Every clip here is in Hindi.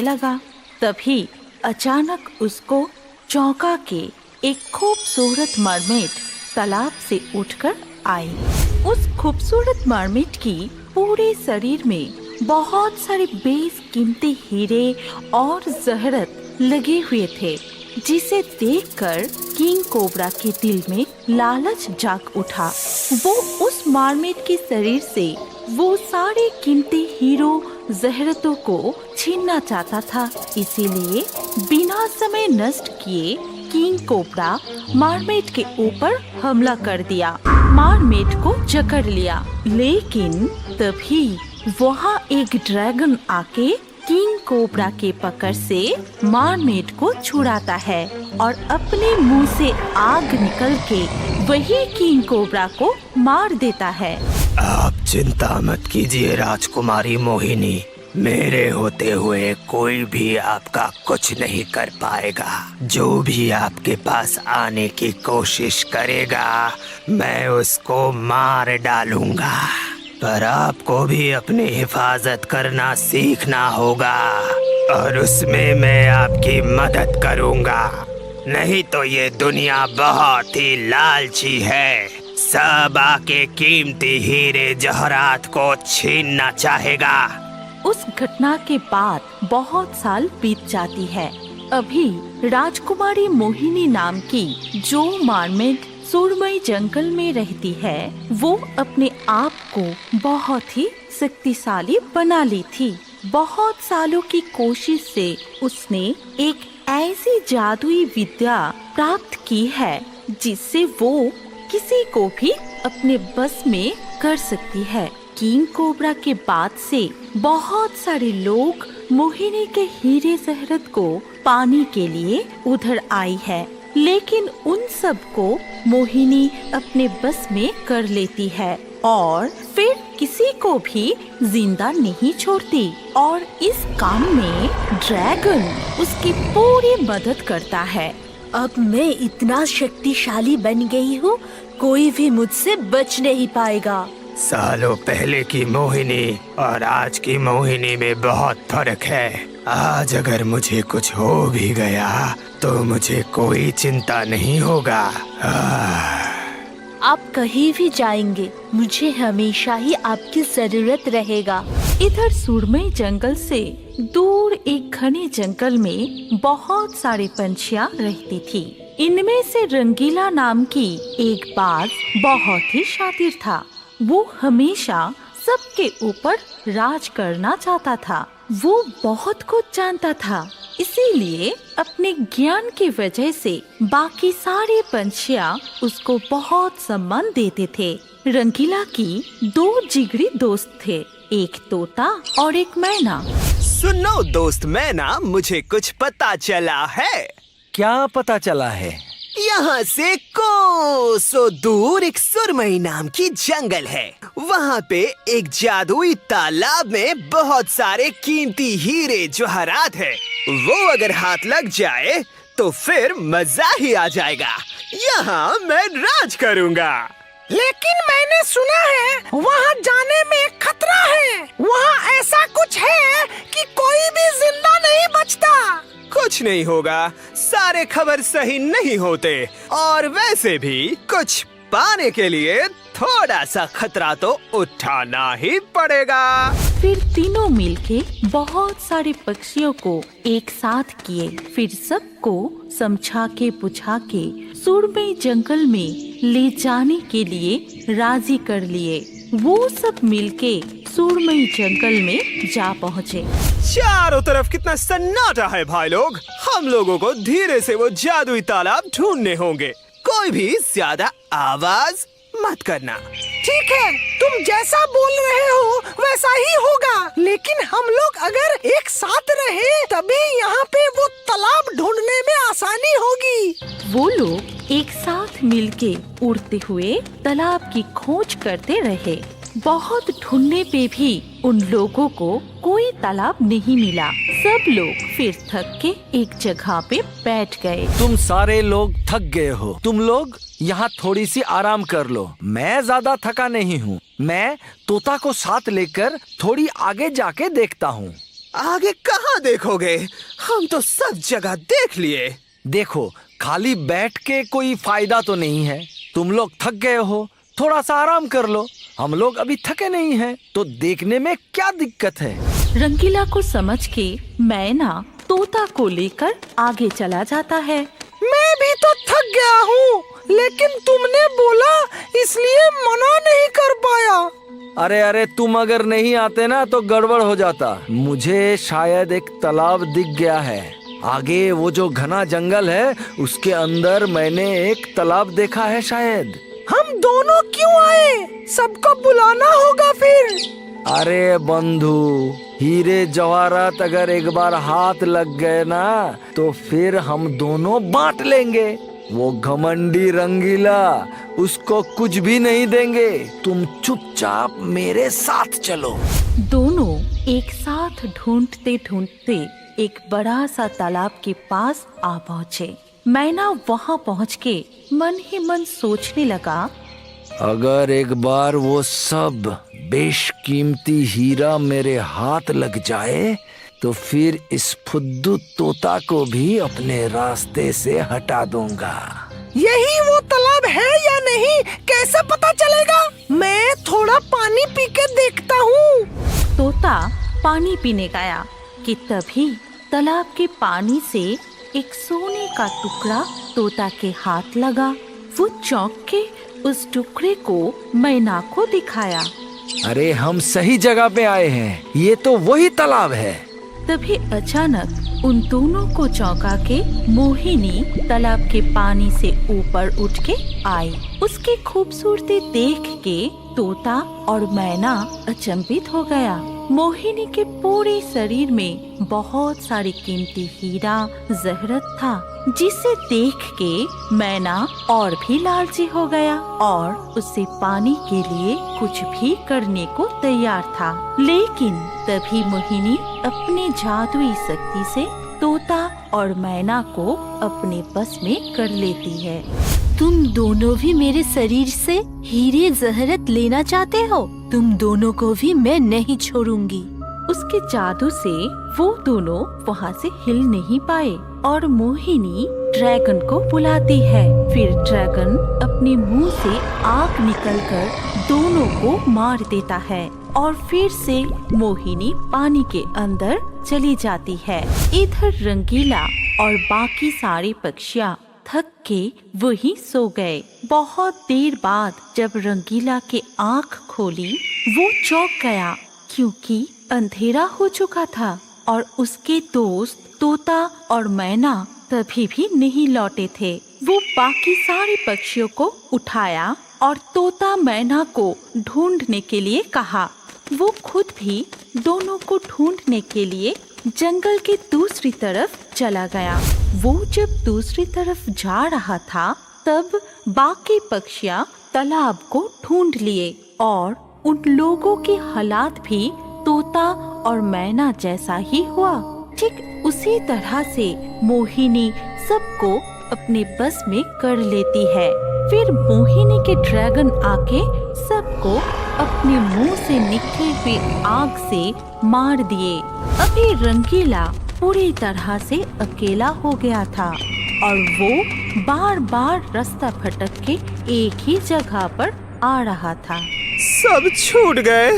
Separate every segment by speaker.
Speaker 1: लगा। तभी अचानक उसको चौंका के एक खूबसूरत मरमेड तालाब से उठकर आई। उस खूबसूरत मरमेड की पूरे शरीर में बहुत सारे बेशकीमती हीरे और जहरत लगे हुए थे, जिसे देखकर किंग कोबरा के दिल में लालच जाग उठा। वो उस मरमेड के शरीर से वो सारे कीमती हीरो जहरतों को छीनना चाहता था। इसीलिए बिना समय नष्ट किए किंग कोबरा मरमेड के ऊपर हमला कर दिया, मरमेड को जकड़ लिया। लेकिन तभी वहाँ एक ड्रैगन आके किंग कोबरा के पकड़ से मरमेड को छुड़ाता है और अपने मुंह से आग निकल के वही किंग कोबरा को मार देता है।
Speaker 2: आप चिंता मत कीजिए राजकुमारी मोहिनी, मेरे होते हुए कोई भी आपका कुछ नहीं कर पाएगा। जो भी आपके पास आने की कोशिश करेगा मैं उसको मार डालूंगा। पर आपको भी अपनी हिफाजत करना सीखना होगा और उसमें मैं आपकी मदद करूंगा। नहीं तो ये दुनिया बहुत ही लालची है, सब आके कीमती हीरे जवाहरात को छीनना चाहेगा।
Speaker 1: उस घटना के बाद बहुत साल बीत जाती है। अभी राजकुमारी मोहिनी नाम की जो मरमेड सुरमई जंगल में रहती है, वो अपने आप को बहुत ही शक्तिशाली बना ली थी। बहुत सालों की कोशिश से उसने एक ऐसी जादुई विद्या प्राप्त की है जिससे वो किसी को भी अपने बस में कर सकती है। किंग कोबरा के बाद से बहुत सारे लोग मोहिनी के हीरे जहरत को पाने के लिए उधर आई है, लेकिन उन सब को मोहिनी अपने बस में कर लेती है और फिर किसी को भी जिंदा नहीं छोड़ती। और इस काम में ड्रैगन उसकी पूरी मदद करता है।
Speaker 3: अब मैं इतना शक्तिशाली बन गई हूँ, कोई भी मुझसे बच नहीं पाएगा।
Speaker 2: सालों पहले की मोहिनी और आज की मोहिनी में बहुत फर्क है। आज अगर मुझे कुछ हो भी गया तो मुझे कोई चिंता नहीं होगा।
Speaker 3: आप कहीं भी जाएंगे, मुझे हमेशा ही आपकी जरूरत रहेगा।
Speaker 1: इधर सुरमई जंगल से दूर एक घने जंगल में बहुत सारे पंछियाँ रहती थी। इनमें से रंगीला नाम की एक बाज बहुत ही शातिर था। वो हमेशा सबके ऊपर राज करना चाहता था। वो बहुत कुछ जानता था, इसीलिए अपने ज्ञान की वजह से बाकी सारे पंछियाँ उसको बहुत सम्मान देते थे। रंगीला की दो जिगरी दोस्त थे, एक तोता और एक मैना।
Speaker 4: सुनो दोस्त मैना, मुझे कुछ पता चला है।
Speaker 5: क्या पता चला है?
Speaker 4: यहाँ से कोसों दूर एक सुरमई नाम की जंगल है। वहाँ पे एक जादुई तालाब में बहुत सारे कीमती हीरे जवाहरात है। वो अगर हाथ लग जाए तो फिर मजा ही आ जाएगा। यहाँ मैं राज करूँगा।
Speaker 6: लेकिन मैंने सुना है वहाँ जाने में खतरा है। वहाँ ऐसा कुछ है कि कोई भी जिंदा नहीं बचता।
Speaker 4: कुछ नहीं होगा, सारे खबर सही नहीं होते और वैसे भी कुछ पाने के लिए थोड़ा सा खतरा तो उठाना ही पड़ेगा।
Speaker 1: फिर तीनों मिलके बहुत सारे पक्षियों को एक साथ किए, फिर सबको समझा के बुझा के सुरमई जंगल में ले जाने के लिए राजी कर लिए। वो सब मिलके सुरमई जंगल में जा पहुँचे।
Speaker 4: चारों तरफ कितना सन्नाटा है भाई लोग। हम लोगों को धीरे से वो जादुई तालाब ढूंढने होंगे। कोई भी ज्यादा आवाज मत करना।
Speaker 6: ठीक है, तुम जैसा बोल रहे हो वैसा ही होगा। लेकिन हम लोग अगर एक साथ रहे तभी यहाँ पे वो तालाब ढूंढने में आसानी होगी।
Speaker 1: वो लोग एक साथ मिलके उड़ते हुए तालाब की खोज करते रहे। बहुत ढूंढने पे भी उन लोगों को कोई तालाब नहीं मिला। सब लोग फिर थक के एक जगह पे बैठ गए।
Speaker 5: तुम सारे लोग थक गए हो, तुम लोग यहाँ थोड़ी सी आराम कर लो। मैं ज्यादा थका नहीं हूँ। मैं तोता को साथ लेकर थोड़ी आगे जाके देखता हूँ।
Speaker 4: आगे कहाँ देखोगे? हम तो सब जगह देख लिए।
Speaker 5: देखो, खाली बैठ के कोई फायदा तो नहीं है। तुम लोग थक गए हो, थोड़ा सा आराम कर लो। हम लोग अभी थके नहीं हैं, तो देखने में क्या दिक्कत है?
Speaker 1: रंगीला को समझ के मैना तोता को लेकर आगे चला जाता है।
Speaker 6: मैं भी तो थक गया हूँ, लेकिन तुमने बोला इसलिए मना नहीं कर पाया।
Speaker 5: अरे अरे, तुम अगर नहीं आते ना तो गड़बड़ हो जाता। मुझे शायद एक तालाब दिख गया है। आगे वो जो घना जंगल है उसके अंदर मैंने एक तालाब देखा है शायद।
Speaker 6: हम दोनों क्यों आए? सबको बुलाना होगा फिर।
Speaker 5: अरे बंधु, हीरे जवाहरात अगर एक बार हाथ लग गए ना तो फिर हम दोनों बांट लेंगे। वो घमंडी रंगीला, उसको कुछ भी नहीं देंगे। तुम चुपचाप मेरे साथ चलो।
Speaker 1: दोनों एक साथ ढूंढते ढूंढते एक बड़ा सा तालाब के पास आ पहुँचे। मैना वहाँ पहुँच के मन ही मन सोचने लगा,
Speaker 5: अगर एक बार वो सब बेशकीमती हीरा मेरे हाथ लग जाए तो फिर इस फुद्दू तोता को भी अपने रास्ते से हटा दूंगा।
Speaker 6: यही वो तालाब है या नहीं कैसे पता चलेगा? मैं थोड़ा पानी पी के देखता हूँ।
Speaker 1: तोता पानी पीने गया कि तभी तालाब के पानी से एक सोने का टुकड़ा तोता के हाथ लगा। वो चौंक के उस टुकड़े को मैना को दिखाया।
Speaker 5: अरे, हम सही जगह पे आए हैं, ये तो वही तालाब है।
Speaker 1: तभी अचानक उन दोनों को चौंका के मोहिनी तालाब के पानी से ऊपर उठ के आई। उसकी खूबसूरती देख के तोता और मैना अचंभित हो गया। मोहिनी के पूरे शरीर में बहुत सारी कीमती हीरा जहरत था, जिसे देख के मैना और भी लालची हो गया और उससे पाने के लिए कुछ भी करने को तैयार था। लेकिन तभी मोहिनी अपनी जादुई शक्ति से तोता और मैना को अपने बस में कर लेती है।
Speaker 3: तुम दोनों भी मेरे शरीर से हीरे जहरत लेना चाहते हो? तुम दोनों को भी मैं नहीं छोड़ूंगी।
Speaker 1: उसके जादू से वो दोनों वहाँ से हिल नहीं पाए और मोहिनी ड्रैगन को बुलाती है। फिर ड्रैगन अपने मुंह से आग निकलकर दोनों को मार देता है और फिर से मोहिनी पानी के अंदर चली जाती है। इधर रंगीला और बाकी सारे पक्षियाँ थक के वहीं सो गए। बहुत देर बाद जब रंगीला के आँख खोली, वो चौंक गया क्योंकि अंधेरा हो चुका था और उसके दोस्त तोता और मैना तभी भी नहीं लौटे थे। वो बाकी सारे पक्षियों को उठाया और तोता मैना को ढूंढने के लिए कहा। वो खुद भी दोनों को ढूंढने के लिए जंगल के दूसरी तरफ चला गया। वो जब दूसरी तरफ जा रहा था तब बाकी पक्षियाँ तालाब को ढूंढ लिए और उन लोगों के हालात भी तोता और मैना जैसा ही हुआ। ठीक उसी तरह से मोहिनी सबको अपने बस में कर लेती है। फिर मोहिनी के ड्रैगन आके सबको अपने मुंह से निकली हुई आग से मार दिए। अभी रंगीला पूरी तरह से अकेला हो गया था और वो बार बार रास्ता भटक के एक ही जगह पर आ रहा था।
Speaker 4: सब छूट गए,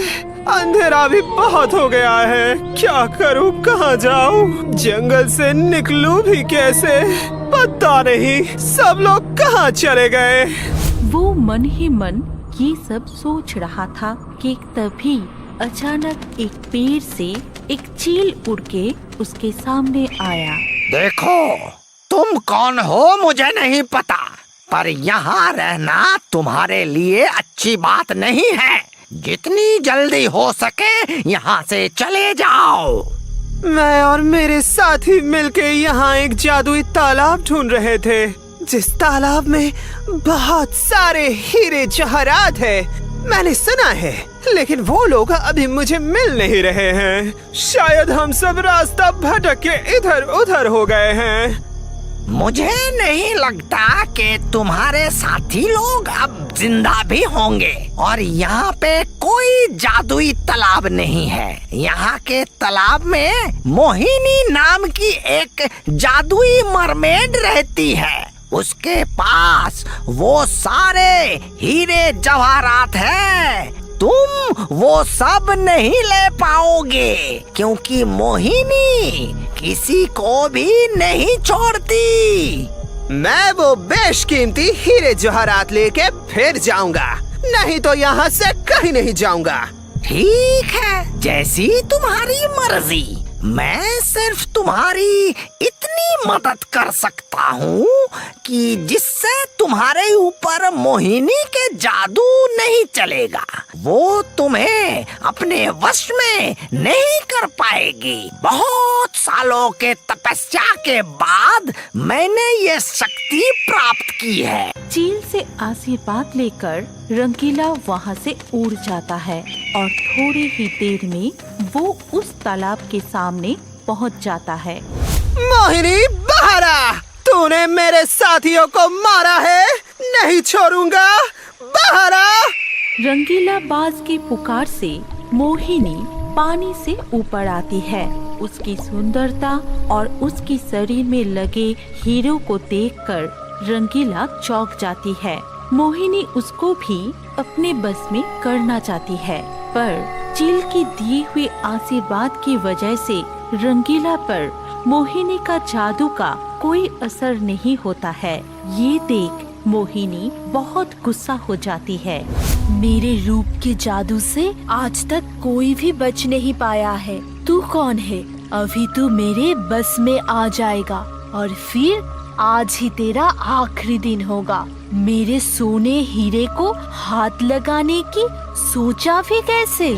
Speaker 4: अंधेरा भी बहुत हो गया है। क्या करूं, कहाँ जाऊं? जंगल से निकलूं भी कैसे, पता नहीं। सब लोग कहाँ चले गए?
Speaker 1: वो मन ही मन ये सब सोच रहा था कि तभी अचानक एक पेड़ से एक चील उड़ के उसके सामने आया।
Speaker 2: देखो, तुम कौन हो मुझे नहीं पता, पर यहाँ रहना तुम्हारे लिए अच्छी बात नहीं है। जितनी जल्दी हो सके यहाँ से चले जाओ।
Speaker 4: मैं और मेरे साथी मिलके यहाँ एक जादुई तालाब ढूंढ रहे थे, जिस तालाब में बहुत सारे हीरे जवाहरात है। मैंने सुना है, लेकिन वो लोग अभी मुझे मिल नहीं रहे हैं। शायद हम सब रास्ता भटक के इधर उधर हो गए हैं।
Speaker 2: मुझे नहीं लगता कि तुम्हारे साथी लोग अब जिंदा भी होंगे। और यहाँ पे कोई जादुई तालाब नहीं है। यहाँ के तालाब में मोहिनी नाम की एक जादुई मरमेड रहती है। उसके पास वो सारे हीरे जवाहरात हैं। तुम वो सब नहीं ले पाओगे क्योंकि मोहिनी किसी को भी नहीं छोड़ती।
Speaker 4: मैं वो बेशकीमती हीरे जवाहरात लेके फिर जाऊंगा, नहीं तो यहाँ से कहीं नहीं जाऊंगा।
Speaker 2: ठीक है, जैसी तुम्हारी मर्जी। मैं सिर्फ तुम्हारी इतनी मदद कर सकता हूँ कि जिससे तुम्हारे ऊपर मोहिनी के जादू नहीं चलेगा। वो तुम्हें अपने वश में नहीं कर पाएगी। बहुत सालों के तपस्या के बाद मैंने ये शक्ति प्राप्त की है।
Speaker 1: चील से आशीर्वाद लेकर रंगीला वहाँ से उड़ जाता है और थोड़ी ही देर में वो उस तालाब के सामने पहुँच जाता है।
Speaker 4: मोहिनी बाहर आ, तूने मेरे साथियों को मारा है, नहीं छोड़ूंगा, बाहर आ।
Speaker 1: रंगीला बाज की पुकार से मोहिनी पानी से ऊपर आती है। उसकी सुंदरता और उसकी शरीर में लगे हीरों को देखकर रंगीला चौंक जाती है। मोहिनी उसको भी अपने बस में करना चाहती है, पर चील की दिए हुए आशीर्वाद की वजह से रंगीला पर मोहिनी का जादू का कोई असर नहीं होता है। ये देख मोहिनी बहुत गुस्सा हो जाती है।
Speaker 3: मेरे रूप के जादू से आज तक कोई भी बच नहीं पाया है। तू कौन है? अभी तू मेरे बस में आ जाएगा और फिर आज ही तेरा आखिरी दिन होगा। मेरे सोने हीरे को हाथ लगाने की सोचा भी कैसे?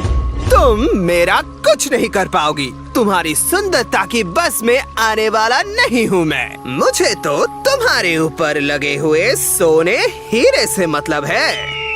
Speaker 4: तुम मेरा कुछ नहीं कर पाओगी। तुम्हारी सुंदरता की बस में आने वाला नहीं हूँ मैं। मुझे तो तुम्हारे ऊपर लगे हुए सोने हीरे से मतलब है।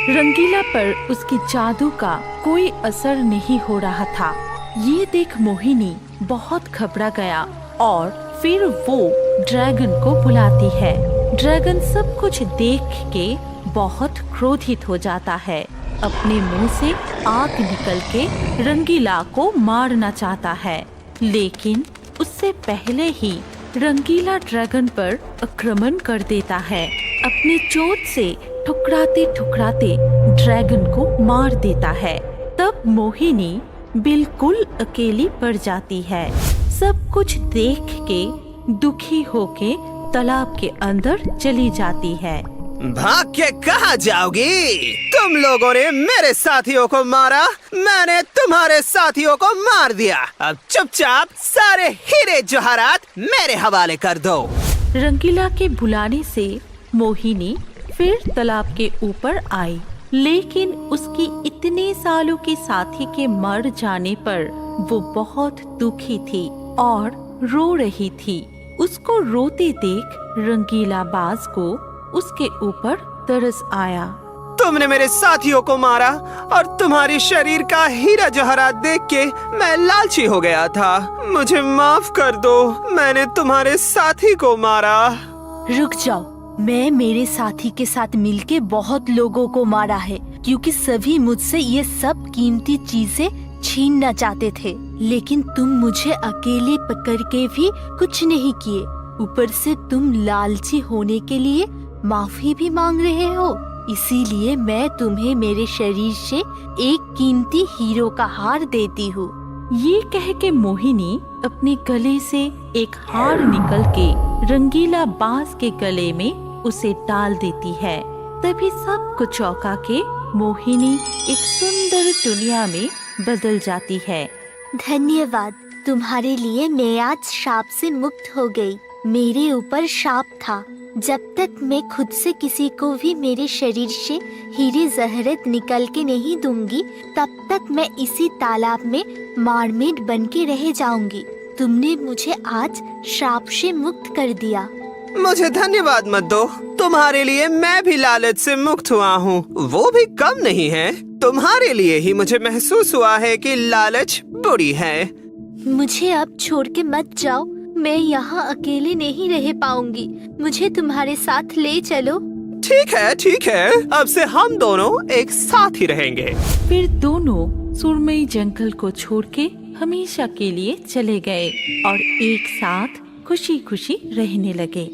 Speaker 1: रंगीला पर उसके जादू का कोई असर नहीं हो रहा था। ये देख मोहिनी बहुत घबरा गया और फिर वो ड्रैगन को बुलाती है। ड्रैगन सब कुछ देख के बहुत क्रोधित हो जाता है। अपने मुंह से आग निकल के रंगीला को मारना चाहता है, लेकिन उससे पहले ही रंगीला ड्रैगन पर आक्रमण कर देता है। अपने चोट से ठुकराते ठुकराते ड्रैगन को मार देता है। तब मोहिनी बिल्कुल अकेली पड़ जाती है। सब कुछ देख के दुखी होके तालाब के अंदर चली जाती है।
Speaker 4: भाग के कहाँ जाओगी? तुम लोगों ने मेरे साथियों को मारा, मैंने तुम्हारे साथियों को मार दिया। अब चुपचाप सारे हीरे जवाहरात मेरे हवाले कर दो।
Speaker 1: रंगीला के बुलाने से मोहिनी फिर तालाब के ऊपर आई, लेकिन उसकी इतने सालों के साथी के मर जाने पर वो बहुत दुखी थी और रो रही थी। उसको रोते देख रंगीला बाज को उसके ऊपर तरस आया।
Speaker 4: तुमने मेरे साथियों को मारा और तुम्हारी शरीर का हीरा जवाहरात देख के मैं लालची हो गया था। मुझे माफ कर दो, मैंने तुम्हारे साथी को मारा।
Speaker 3: रुक जाओ, मैं मेरे साथी के साथ मिलके बहुत लोगों को मारा है, क्योंकि सभी मुझसे ये सब कीमती चीजें छीनना चाहते थे, लेकिन तुम मुझे अकेले पकड़ के भी कुछ नहीं किए। ऊपर से तुम लालची होने के लिए माफी भी मांग रहे हो। इसीलिए मैं तुम्हें मेरे शरीर से एक कीमती हीरो का हार देती हूँ।
Speaker 1: ये कह के मोहिनी अपने गले से एक हार निकल के रंगीला बाज के गले में उसे डाल देती है। तभी सबको चौंका के मोहिनी एक सुंदर दुनिया में बदल जाती है।
Speaker 7: धन्यवाद, तुम्हारे लिए मैं आज श्राप से मुक्त हो गई। मेरे ऊपर श्राप था, जब तक मैं खुद से किसी को भी मेरे शरीर से हीरे जहरत निकल के नहीं दूंगी, तब तक मैं इसी तालाब में मरमेड बन के रह जाऊंगी। तुमने मुझे आज श्राप से मुक्त कर दिया।
Speaker 4: मुझे धन्यवाद मत दो, तुम्हारे लिए मैं भी लालच से मुक्त हुआ हूँ, वो भी कम नहीं है। तुम्हारे लिए ही मुझे महसूस हुआ है कि लालच बुरी है।
Speaker 7: मुझे अब छोड़ के मत जाओ, मैं यहाँ अकेले नहीं रह पाऊंगी। मुझे तुम्हारे साथ ले चलो।
Speaker 4: ठीक है, अब से हम दोनों एक साथ ही रहेंगे।
Speaker 1: फिर दोनों सुरमई जंगल को छोड़ के हमेशा के लिए चले गए और एक साथ खुशी खुशी रहने लगे।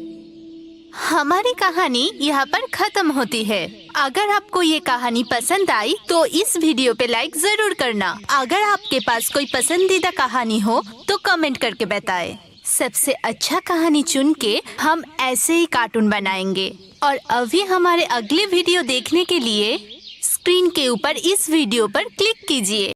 Speaker 3: हमारी कहानी यहाँ पर खत्म होती है। अगर आपको ये कहानी पसंद आई तो इस वीडियो पे लाइक जरूर करना। अगर आपके पास कोई पसंदीदा कहानी हो तो कमेंट करके बताएं। सबसे अच्छा कहानी चुन के हम ऐसे ही कार्टून बनाएंगे। और अभी हमारे अगले वीडियो देखने के लिए स्क्रीन के ऊपर इस वीडियो पर क्लिक कीजिए।